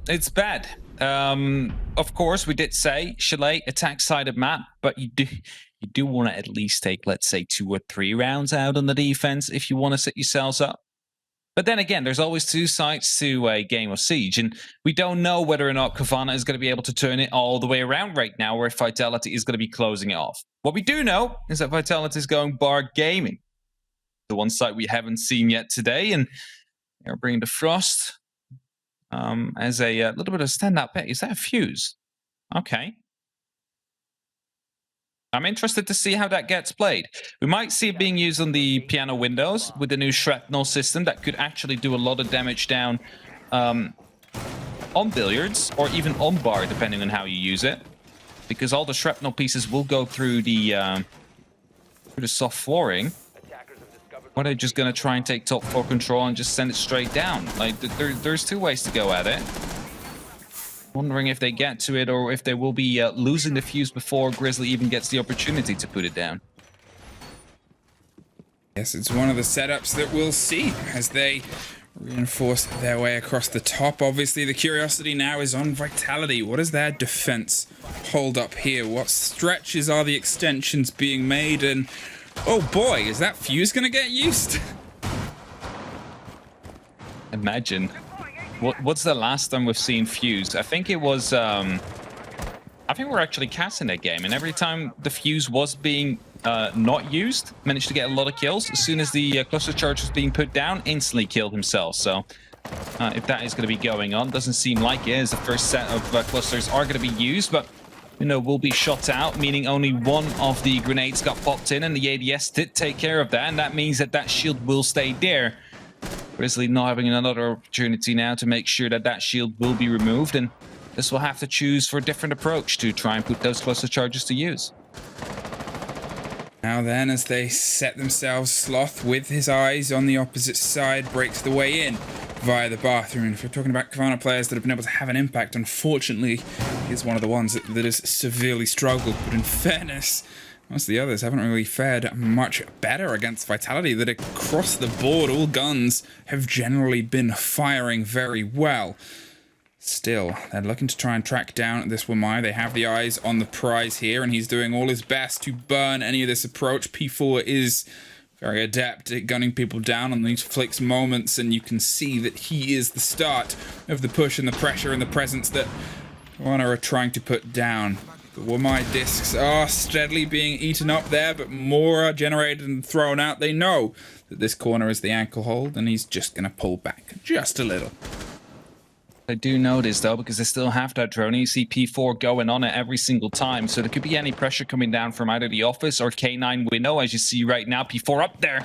It's bad. Of course, we did say Chalet attack side of map, but you do want to at least take, let's say, 2 or 3 rounds out on the defense if you want to set yourselves up. But then again, there's always 2 sides to a game of Siege, and we don't know whether or not Cowana is going to be able to turn it all the way around right now, or if Vitality is going to be closing it off. What we do know is that Vitality is going bar gaming, the one side we haven't seen yet today, and they're bringing the Frost as a little bit of standout pick. Is that a fuse? Okay. I'm interested to see how that gets played. We might see it being used on the piano windows with the new shrapnel system that could actually do a lot of damage down on billiards or even on bar, depending on how you use it, because all the shrapnel pieces will go through the soft flooring. Or they're just going to try and take top 4 control and just send it straight down. Like, there's 2 ways to go at it. Wondering if they get to it or if they will be losing the fuse before Grizzly even gets the opportunity to put it down. Yes, it's one of the setups that we'll see as they reinforce their way across the top. Obviously, the curiosity now is on Vitality. What does their defense hold up here? What stretches are the extensions being made? And, oh boy, is that fuse going to get used? Imagine. What's the last time we've seen fuse? I think it was... I think we're actually casting that game, and every time the fuse was being not used, managed to get a lot of kills. As soon as the cluster charge was being put down, instantly killed himself. So if that is going to be going on, doesn't seem like it, as the first set of clusters are going to be used, but you know, will be shot out, meaning only one of the grenades got popped in, and the ADS did take care of that, and that means that that shield will stay there. Grizzly not having another opportunity now to make sure that that shield will be removed, and this will have to choose for a different approach to try and put those cluster charges to use. Now then, as they set themselves, Sloth, with his eyes on the opposite side, breaks the way in via the bathroom. And if we're talking about Cowana players that have been able to have an impact, unfortunately, he's one of the ones that has severely struggled. But in fairness, most of the others haven't really fared much better against Vitality, that across the board, all guns have generally been firing very well. Still, they're looking to try and track down this Wamai. They have the eyes on the prize here, and he's doing all his best to burn any of this approach. P4 is very adept at gunning people down on these flicks moments, and you can see that he is the start of the push and the pressure and the presence that Cowana are trying to put down. The Wamai discs are steadily being eaten up there, but more are generated and thrown out. They know that this corner is the ankle hold, and he's just going to pull back just a little. I do notice, though, because they still have that drone. You see P4 going on it every single time, so there could be any pressure coming down from either the office or K9 window, as you see right now. P4 up there.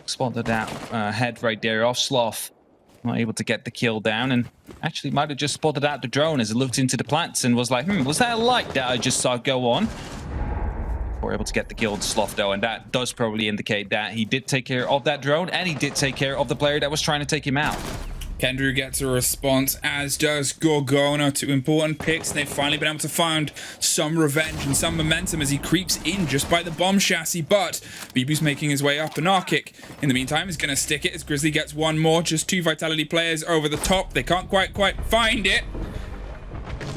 Spotted that head right there off Sloth. Not able to get the kill down, and actually might have just spotted out the drone as it looked into the plants and was like, was that a light that I just saw go on? We're able to get the kill on Sloth, though, and that does probably indicate that he did take care of that drone, and he did take care of the player that was trying to take him out. Kendrew gets a response, as does Gorgona. 2 important picks. They've finally been able to find some revenge and some momentum as he creeps in just by the bomb chassis, but BB's making his way up. Anarchic, in the meantime, is going to stick it as Grizzly gets one more. Just 2 Vitality players over the top. They can't quite find it,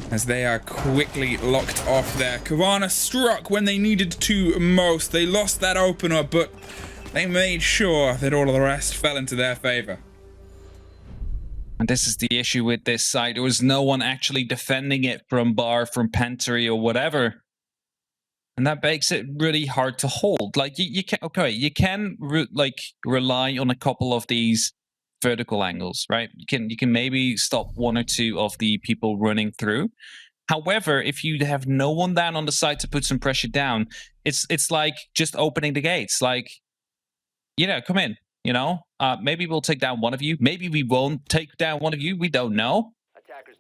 as they are quickly locked off there. Cowana struck when they needed to most. They lost that opener, but they made sure that all of the rest fell into their favor. And this is the issue with this site. There was no one actually defending it from Bar, from Pentary, or whatever. And that makes it really hard to hold. Like, you can rely on a couple of these vertical angles, right? You can maybe stop 1 or 2 of the people running through. However, if you have no one down on the side to put some pressure down, it's like just opening the gates. Like, come in. Maybe we'll take down one of you. Maybe we won't take down one of you. We don't know.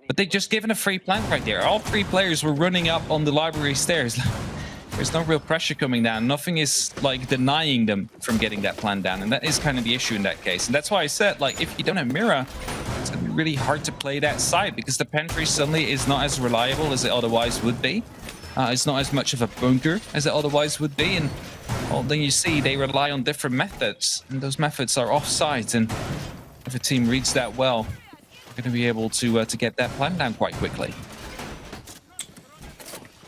But they've just given a free plant right there. All 3 players were running up on the library stairs. There's no real pressure coming down. Nothing is, denying them from getting that plant down. And that is kind of the issue in that case. And that's why I said, if you don't have Mira, it's going to be really hard to play that side, because the Pentry suddenly is not as reliable as it otherwise would be. It's not as much of a bunker as it otherwise would be, and then you see they rely on different methods, and those methods are offsides, and if a team reads that well, they're going to be able to get that plan down quite quickly.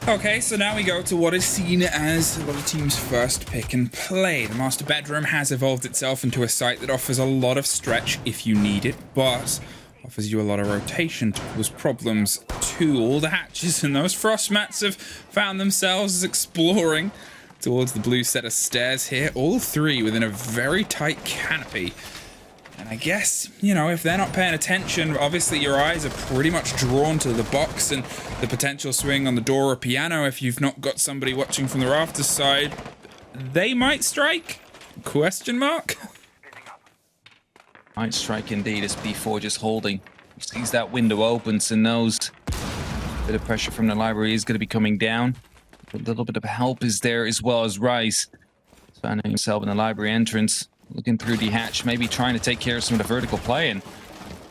Okay, so now we go to what is seen as a lot of teams' first pick and play. The master bedroom has evolved itself into a site that offers a lot of stretch if you need it, but offers you a lot of rotation to cause problems too. All the hatches and those frost mats have found themselves exploring towards the blue set of stairs here. All 3 within a very tight canopy. And I guess, if they're not paying attention, obviously your eyes are pretty much drawn to the box and the potential swing on the door or piano. If you've not got somebody watching from the rafters side, they might strike? Question mark? Might strike indeed, as P4 just holding. He sees that window opens and knows a bit of pressure from the library is going to be coming down. A little bit of help is there as well as Rise. Finding himself in the library entrance, looking through the hatch, maybe trying to take care of some of the vertical play. And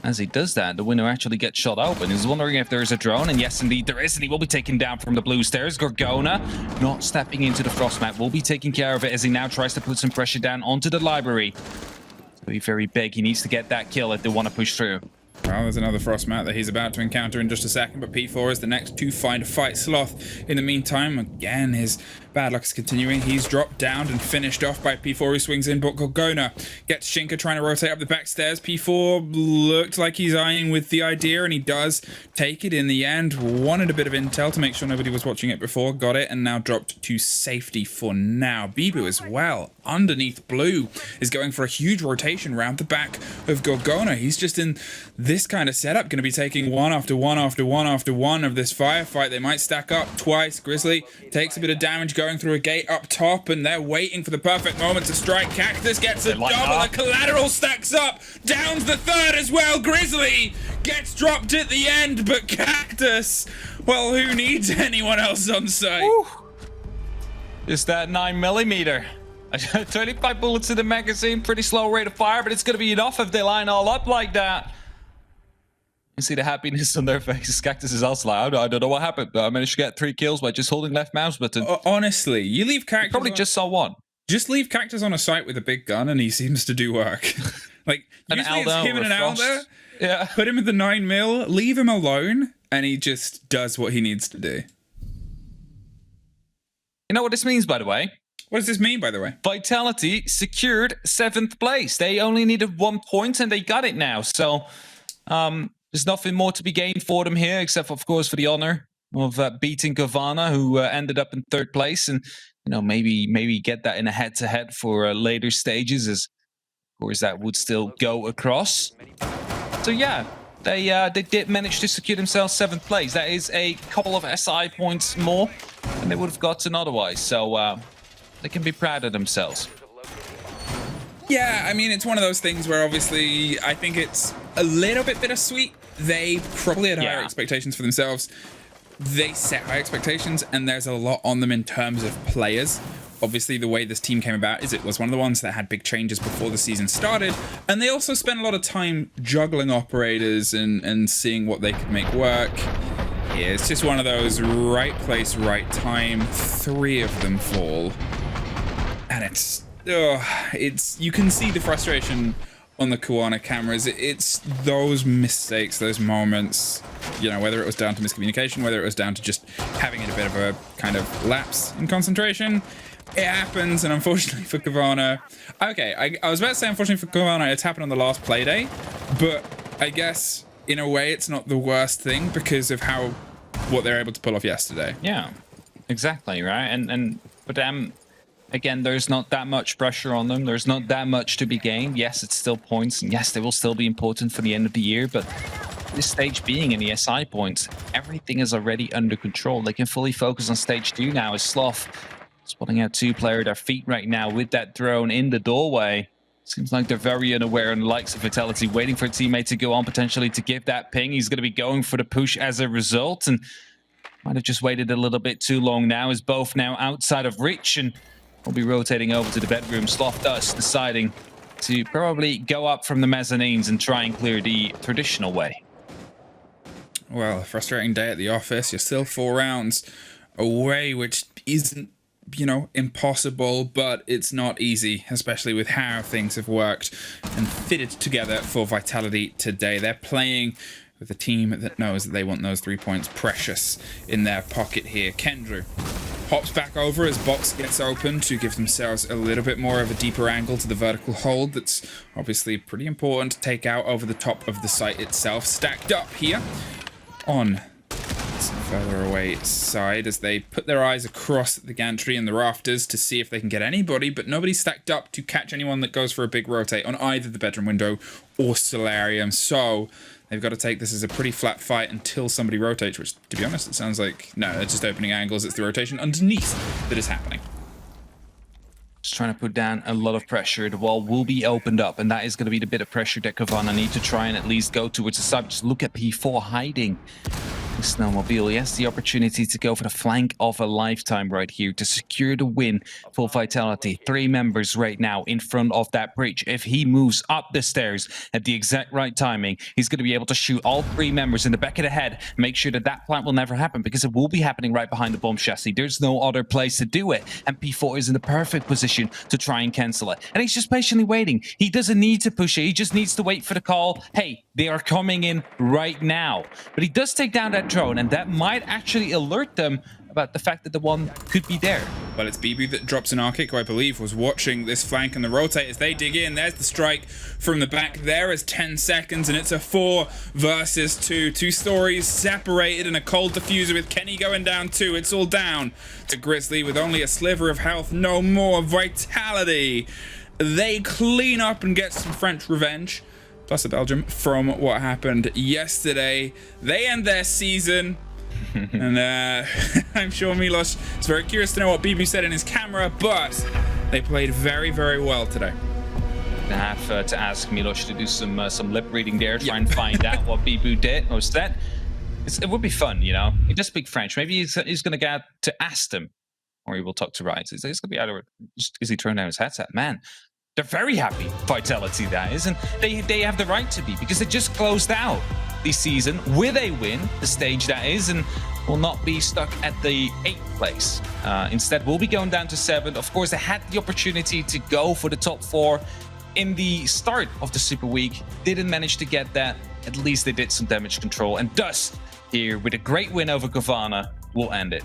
as he does that, the window actually gets shot open. He's wondering if there's a drone, and yes, indeed, there is, and he will be taken down from the blue stairs. Gorgona, not stepping into the frost map, will be taking care of it as he now tries to put some pressure down onto the library. So he's very big. He needs to get that kill if they want to push through. Well, there's another frost mat that he's about to encounter in just a second, but P4 is the next to find a fight. Sloth, in the meantime, again, his bad luck is continuing. He's dropped down and finished off by P4, who swings in, but Gorgona gets Shinka trying to rotate up the back stairs. P4 looked like he's eyeing with the idea, and he does take it in the end. Wanted a bit of intel to make sure nobody was watching it before, got it, and now dropped to safety for now. Bibu as well, underneath blue, is going for a huge rotation round the back of Gorgona. He's just in this kind of setup, going to be taking one after one after one after one of this firefight. They might stack up twice. Grizzly takes a bit of damage going through a gate up top, and they're waiting for the perfect moment to strike. Cactus gets a double. The collateral stacks up. Downs the third as well. Grizzly gets dropped at the end, but Cactus, well, who needs anyone else on site? Woo. Just that 9mm. 25 bullets in the magazine, pretty slow rate of fire, but it's going to be enough if they line all up like that. You see the happiness on their faces. Cactus is also like, I don't know what happened, but I managed to get 3 kills by just holding left mouse button. Honestly, you leave Cactus. Probably just saw one. Just leave Cactus on a site with a big gun, and he seems to do work. Like, usually it's him and an Aldo. Yeah. Put him with the 9mm, leave him alone, and he just does what he needs to do. You know what this means, by the way? What does this mean, by the way? Vitality secured 7th place. They only needed 1 point, and they got it now. So, there's nothing more to be gained for them here, except, of course, for the honor of beating Cowana, who ended up in 3rd place, and maybe get that in a head-to-head for later stages, as of course that would still go across. So yeah, they did manage to secure themselves 7th place. That is a couple of SI points more than they would have gotten otherwise. So they can be proud of themselves. Yeah, I mean, it's one of those things where obviously I think it's a little bit bittersweet. They probably had higher expectations for themselves. They set high expectations, and there's a lot on them in terms of players. Obviously, the way this team came about is it was one of the ones that had big changes before the season started, and they also spent a lot of time juggling operators and seeing what they could make work. Yeah, it's just one of those right place, right time. 3 of them fall, and it's you can see the frustration on the Cowana cameras. It's those mistakes, those moments, you know, whether it was down to miscommunication, whether it was down to just having a bit of a kind of lapse in concentration. It happens, and unfortunately for Cowana, okay, I was about to say unfortunately for Cowana, it's happened on the last Playday, but I guess in a way it's not the worst thing because of what they're able to pull off yesterday. Yeah, exactly, right? And for them, again, there's not that much pressure on them. There's not that much to be gained. Yes, it's still points, and yes, they will still be important for the end of the year, but this stage being in the SI points, everything is already under control. They can fully focus on stage 2 now as Sloth spotting out 2 players at their feet right now with that drone in the doorway. Seems like they're very unaware and the likes of Vitality, waiting for a teammate to go on potentially to give that ping. He's going to be going for the push as a result, and might have just waited a little bit too long now, as both now outside of reach, and we'll be rotating over to the bedroom. Sloth Dust deciding to probably go up from the mezzanines and try and clear the traditional way. Well, a frustrating day at the office. You're still 4 rounds away, which isn't, you know, impossible, but it's not easy, especially with how things have worked and fitted together for Vitality today. They're playing with a team that knows that they want those 3 points precious in their pocket here. Kendrew hops back over as box gets open to give themselves a little bit more of a deeper angle to the vertical hold. That's obviously pretty important to take out over the top of the site itself. Stacked up here on some further away side as they put their eyes across the gantry and the rafters to see if they can get anybody, but nobody's stacked up to catch anyone that goes for a big rotate on either the bedroom window or solarium. So they've got to take this as a pretty flat fight until somebody rotates, which, to be honest, it sounds like, no, they're just opening angles. It's the rotation underneath that is happening. Just trying to put down a lot of pressure. The wall will be opened up, and that is going to be the bit of pressure that Cowana need to try and at least go towards the side. Just look at P4 hiding Snowmobile, he has the opportunity to go for the flank of a lifetime right here to secure the win. Full vitality, 3 members right now in front of that bridge. If he moves up the stairs at the exact right timing, he's going to be able to shoot all 3 members in the back of the head, make sure that that plant will never happen, because it will be happening right behind the bomb chassis. There's no other place to do it, and P4 is in the perfect position to try and cancel it. And he's just patiently waiting. He doesn't need to push it, he just needs to wait for the call. Hey, they are coming in right now. But he does take down that drone, and that might actually alert them about the fact that the one could be there. Well, it's BB that drops an Arctic, who I believe was watching this flank and the rotate as they dig in. There's the strike from the back. There is 10 seconds, and it's a 4 versus 2. 2 stories separated, and a cold diffuser with Kenny going down too. It's all down to Grizzly with only a sliver of health, no more vitality. They clean up and get some French revenge, plus a Belgium, from what happened yesterday. They end their season. And I'm sure Milos is very curious to know what BB said in his camera, but they played very, very well today. I have to ask Milos to do some lip reading there, try and find out what BB did. Or that it would be fun, you know. He does speak French. Maybe he's going to get to ask them, or he will talk to Rise. It's going to be either is he throwing down his headset, man. They're very happy, Vitality that is, and they have the right to be, because they just closed out the season with a win, the stage that is, and will not be stuck at the 8th place. Instead, we'll be going down to 7th. Of course, they had the opportunity to go for the top 4 in the start of the Super Week. Didn't manage to get that. At least they did some damage control, and thus, here with a great win over Cowana, we'll end it.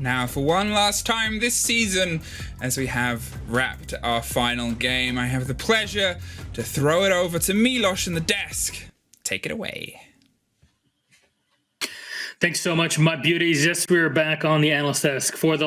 Now, for one last time this season, as we have wrapped our final game, I have the pleasure to throw it over to Milos in the desk. Take it away. Thanks so much, my beauties. Yes, we're back on the analyst desk for the